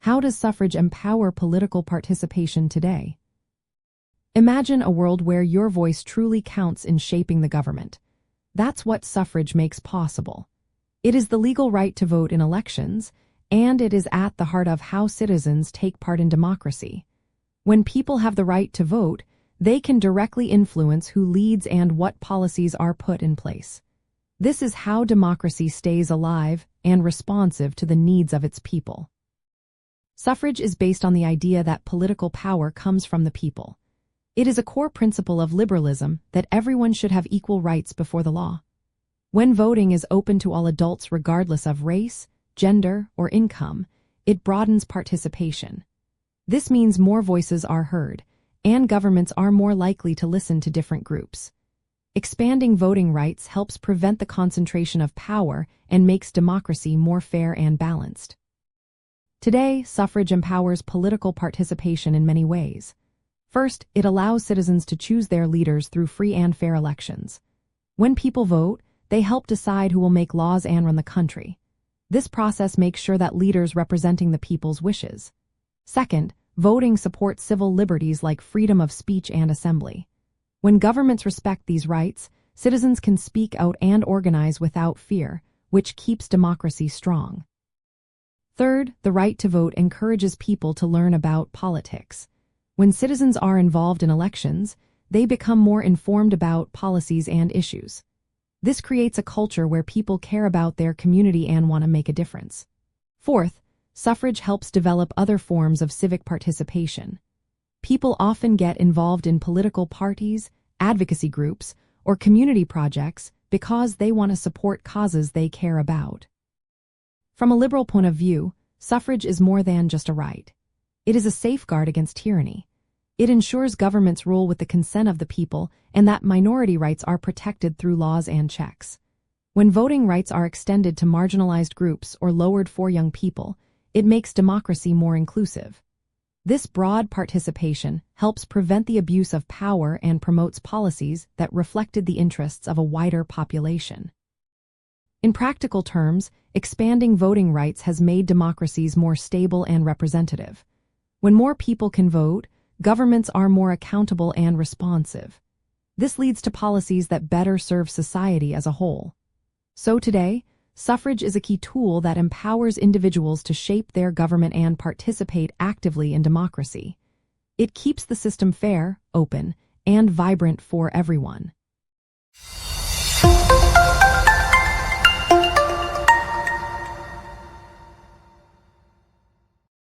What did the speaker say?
How does suffrage empower political participation today? Imagine a world where your voice truly counts in shaping the government. That's what suffrage makes possible. It is the legal right to vote in elections, and it is at the heart of how citizens take part in democracy. When people have the right to vote, they can directly influence who leads and what policies are put in place. This is how democracy stays alive and responsive to the needs of its people. Suffrage is based on the idea that political power comes from the people. It is a core principle of liberalism that everyone should have equal rights before the law. When voting is open to all adults regardless of race, gender, or income, it broadens participation. This means more voices are heard, and governments are more likely to listen to different groups. Expanding voting rights helps prevent the concentration of power and makes democracy more fair and balanced. Today, suffrage empowers political participation in many ways. First, it allows citizens to choose their leaders through free and fair elections. When people vote, they help decide who will make laws and run the country. This process makes sure that leaders representing the people's wishes. Second, voting supports civil liberties like freedom of speech and assembly. When governments respect these rights, citizens can speak out and organize without fear, which keeps democracy strong. Third, the right to vote encourages people to learn about politics. When citizens are involved in elections, they become more informed about policies and issues. This creates a culture where people care about their community and want to make a difference. Fourth, suffrage helps develop other forms of civic participation. People often get involved in political parties, advocacy groups, or community projects because they want to support causes they care about. From a liberal point of view, suffrage is more than just a right. It is a safeguard against tyranny. It ensures governments rule with the consent of the people and that minority rights are protected through laws and checks. When voting rights are extended to marginalized groups or lowered for young people, it makes democracy more inclusive. This broad participation helps prevent the abuse of power and promotes policies that reflected the interests of a wider population. In practical terms, expanding voting rights has made democracies more stable and representative. When more people can vote, governments are more accountable and responsive. This leads to policies that better serve society as a whole. So today, suffrage is a key tool that empowers individuals to shape their government and participate actively in democracy. It keeps the system fair, open, and vibrant for everyone.